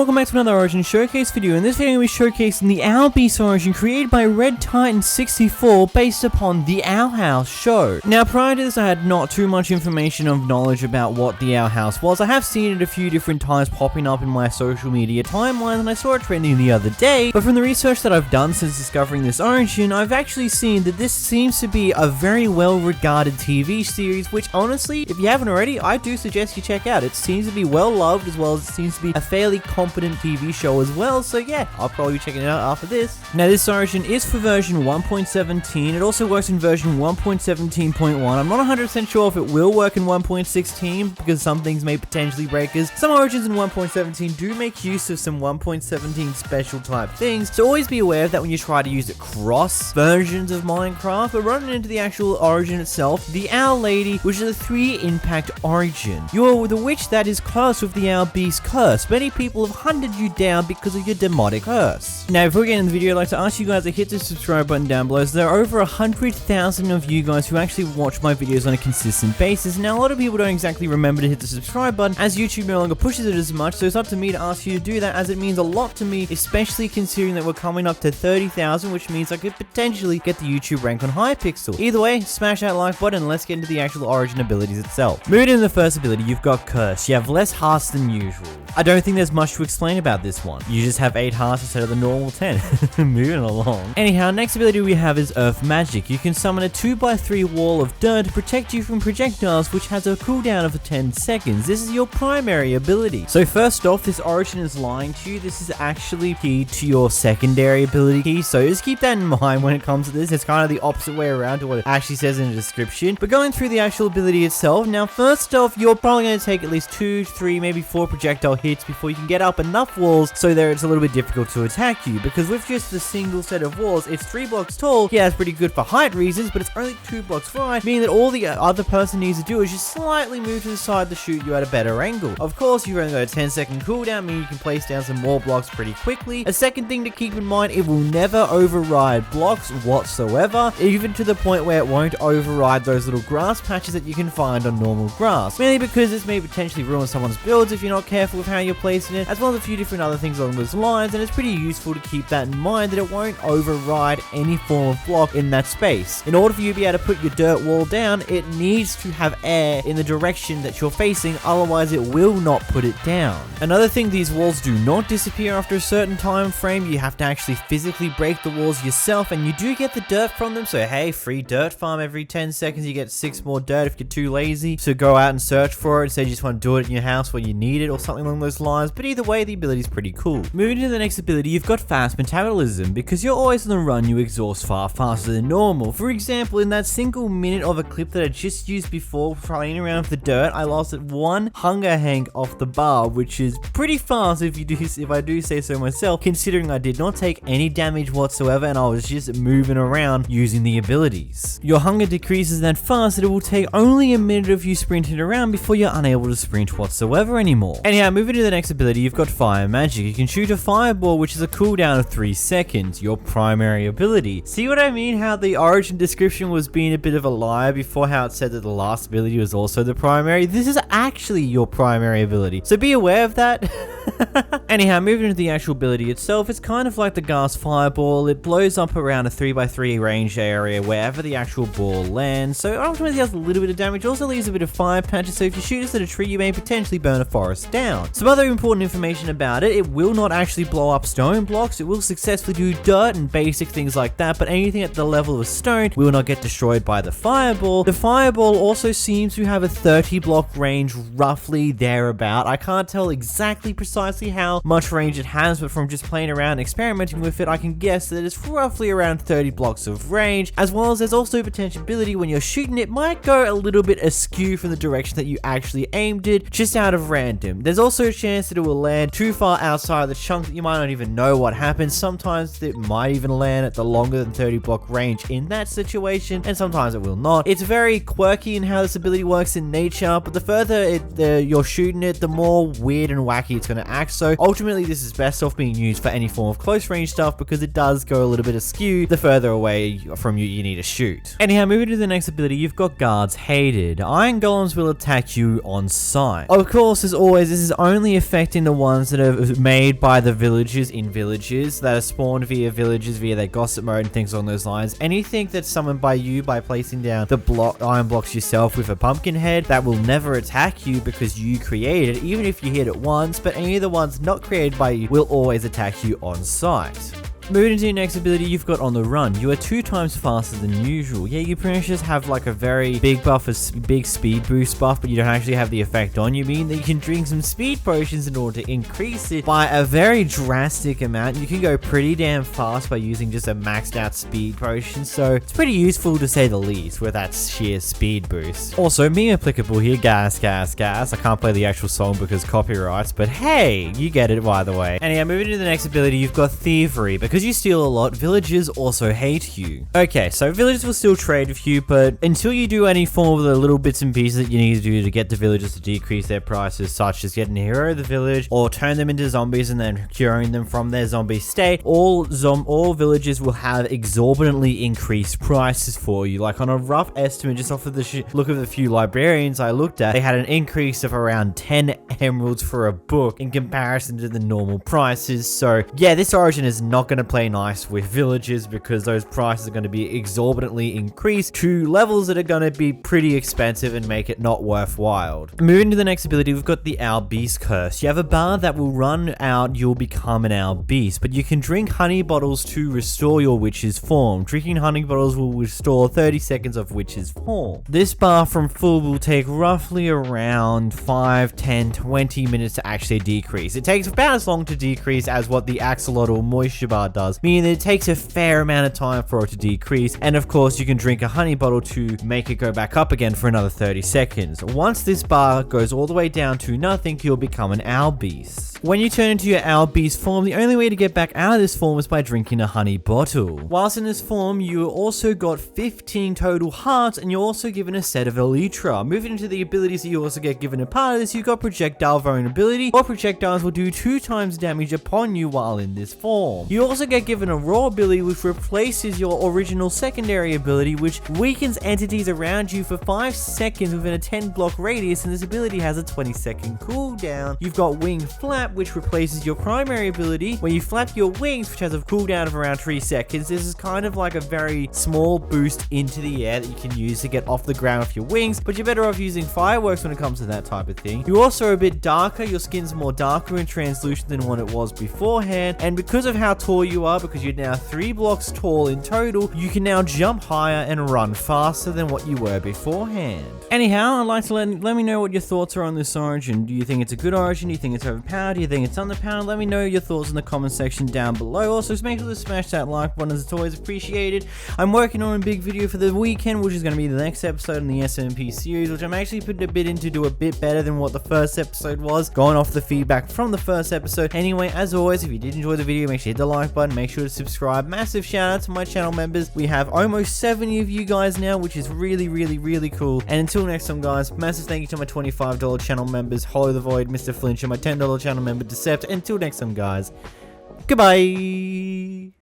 welcome back to another Origin Showcase video. In this video, we're showcasing the Albis Origin created by 𝓵𝓷𝓷𝓴𝓼 based upon the Owl House show. Now, prior to this, I had not too much information of knowledge about what the Owl House was. I have seen it a few different times popping up in my social media timeline, and I saw it trending the other day. But from the research that I've done since discovering this Origin, I've actually seen that this seems to be a very well-regarded TV series, which honestly, if you haven't already, I do suggest you check out. It seems to be well-loved, as well as it seems to be a fairly competent TV show as well, so yeah, I'll probably be checking it out after this. Now, this Origin is for version 1.17. It also works in version 1.17.1. I'm not 100% sure if it will work in 1.16, because some things may potentially break us. Some Origins in 1.17 do make use of some 1.17 special type things, so always be aware of that when you try to use it cross versions of Minecraft. But running into the actual Origin itself, the Owl Lady, which is a 3-impact Origin. You're the witch that is cursed with the Albis Curse. Many people have hunted you down because of your demotic curse. Now, before we get into the video, I'd like to ask you guys to hit the subscribe button down below. So there are over 100,000 of you guys who actually watch my videos on a consistent basis. Now, a lot of people don't exactly remember to hit the subscribe button, as YouTube no longer pushes it as much, so it's up to me to ask you to do that, as it means a lot to me, especially considering that we're coming up to 30,000, which means I could potentially get the YouTube rank on Hypixel. Either way, smash that like button and let's get into the actual Origin abilities itself. Moving into the first ability, you've got Curse. You have less hearts than usual. I don't think there's much to explain about this one. You just have 8 hearts instead of the normal 10. Moving along. Anyhow, next ability we have is Earth Magic. You can summon a 2x3 wall of dirt to protect you from projectiles, which has a cooldown of 10 seconds. This is your primary ability. So first off, this Origin is lying to you. This is actually key to your secondary ability key, so just keep that in mind when it comes to this. It's kind of the opposite way around to what it actually says in the description. But going through the actual ability itself, now first off, you're probably going to take at least 2, 3, maybe 4 projectile hits before you can get up enough walls so there it's a little bit difficult to attack you, because with just the single set of walls, it's 3 blocks tall. Yeah, it's pretty good for height reasons, but it's only 2 blocks wide, meaning that all the other person needs to do is just slightly move to the side to shoot you at a better angle. Of course, you've only got a 10-second cooldown, meaning you can place down some more blocks pretty quickly. A second thing to keep in mind, it will never override blocks whatsoever, even to the point where it won't override those little grass patches that you can find on normal grass, mainly because this may potentially ruin someone's builds if you're not careful with how you're placing it, as well as a few different other things along those lines, and it's pretty useful to keep that in mind, that it won't override any form of block in that space. In order for you to be able to put your dirt wall down, it needs to have air in the direction that you're facing, otherwise it will not put it down. Another thing, these walls do not disappear after a certain time frame. You have to actually physically break the walls yourself, and you do get the dirt from them, so hey, free dirt farm every 10 seconds. You get 6 more dirt if you're too lazy to go out and search for it, instead you just want to do it in your house when you need it or something along those lines. But either way, the ability is pretty cool. Moving to the next ability, you've got Fast Metabolism. Because you're always on the run, you exhaust far faster than normal. For example, in that single minute of a clip that I just used before playing around with the dirt, I lost 1 hunger hang off the bar, which is pretty fast if I do say so myself, considering I did not take any damage whatsoever and I was just moving around using the abilities. Your hunger decreases that fast that it will take only a minute of you sprinting around before you're unable to sprint whatsoever anymore. Anyhow, moving to the next ability, you've got Fire Magic. You can shoot a fireball, which is a cooldown of 3 seconds, your primary ability. See what I mean? How the Origin description was being a bit of a liar before, how it said that the last ability was also the primary. This is actually your primary ability, so be aware of that. Anyhow, moving into the actual ability itself, it's kind of like the gas fireball. It blows up around a 3x3 range area wherever the actual ball lands, so ultimately does a little bit of damage. Also leaves a bit of fire patches, so if you shoot this at a tree, you may potentially burn a forest down. Some other important information about it, it will not actually blow up stone blocks. It will successfully do dirt and basic things like that, but anything at the level of stone will not get destroyed by the fireball. The fireball also seems to have a 30 block range, roughly thereabout. I can't tell exactly precisely how much range it has, but from just playing around and experimenting with it, I can guess that it's roughly around 30 blocks of range, as well as there's also potentiality when you're shooting it might go a little bit askew from the direction that you actually aimed it, just out of random. There's also a chance that it will land too far outside of the chunk that you might not even know what happens. Sometimes it might even land at the longer than 30 block range in that situation, and sometimes it will not. It's very quirky in how this ability works in nature, but the further you're shooting it, the more weird and wacky it's going to axe. So ultimately this is best off being used for any form of close range stuff because it does go a little bit askew the further away from you need to shoot. Anyhow, moving to the next ability, you've got 𝓵𝓷𝓷𝓴𝓼. Iron golems will attack you on sight. Of course, as always, this is only affecting the ones that are made by the villagers in villages that are spawned via villages via their gossip mode and things along those lines. Anything that's summoned by you by placing down the iron blocks yourself with a pumpkin head, that will never attack you because you created it, even if you hit it once, but any of the ones not created by you will always attack you on sight. Moving into your next ability, you've got On the Run. You are 2 times faster than usual. Yeah, you pretty much just have like a very big buff, a big speed boost buff, but you don't actually have the effect on you, meaning that you can drink some speed potions in order to increase it by a very drastic amount. You can go pretty damn fast by using just a maxed out speed potion, so it's pretty useful to say the least with that sheer speed boost. Also, me applicable here, gas. I can't play the actual song because copyrights, but hey, you get it by the way. Anyhow, moving to the next ability, you've got Thievery. Because you steal a lot, villagers also hate you. Okay, so villagers will still trade with you, but until you do any form of the little bits and pieces that you need to do to get the villagers to decrease their prices, such as getting a hero of the village, or turn them into zombies and then curing them from their zombie state, all villagers will have exorbitantly increased prices for you. Like on a rough estimate, just off of the look of the few librarians I looked at, they had an increase of around 10 emeralds for a book in comparison to the normal prices. So yeah, this origin is not going to play nice with villagers because those prices are going to be exorbitantly increased to levels that are going to be pretty expensive and make it not worthwhile. Moving to the next ability, we've got the Albis Curse. You have a bar that will run out, you'll become an Albis, but you can drink honey bottles to restore your witch's form. Drinking honey bottles will restore 30 seconds of witch's form. This bar from full will take roughly around 5, 10, 20 minutes to actually decrease. It takes about as long to decrease as what the axolotl moisture bar does, meaning that it takes a fair amount of time for it to decrease, and of course you can drink a honey bottle to make it go back up again for another 30 seconds. Once this bar goes all the way down to nothing, you'll become an Albis. When you turn into your Albis form, the only way to get back out of this form is by drinking a honey bottle. Whilst in this form, you also got 15 total hearts, and you're also given a set of elytra. Moving into the abilities that you also get given a part of this, you've got projectile vulnerability, or projectiles will do 2 times damage upon you while in this form. You also get given a raw ability which replaces your original secondary ability, which weakens entities around you for 5 seconds within a 10 block radius, and this ability has a 20-second cooldown. You've got Wing Flap, which replaces your primary ability where you flap your wings, which has a cooldown of around 3 seconds. This is kind of like a very small boost into the air that you can use to get off the ground with your wings, but you're better off using fireworks when it comes to that type of thing. You're also a bit darker, your skin's more darker and translucent than what it was beforehand, and because of how tall you are, because you're now 3 blocks tall in total, you can now jump higher and run faster than what you were beforehand. Anyhow, I'd like to let me know what your thoughts are on this origin. Do you think it's a good origin? Do you think it's overpowered? Do you think it's underpowered? Let me know your thoughts in the comment section down below. Also, make sure to smash that like button as it's always appreciated. I'm working on a big video for the weekend, which is going to be the next episode in the SMP series, which I'm actually putting a bit into, do a bit better than what the first episode was, going off the feedback from the first episode. Anyway, as always, if you did enjoy the video, make sure to hit the like button, make sure to subscribe. Massive shout out to my channel members. We have almost 70 of you guys now, which is really cool. And until next time, guys, massive thank you to my $25 channel members, Hollow the Void, Mr. Flinch, and my $10 channel member, Decept. Until next time, guys, goodbye.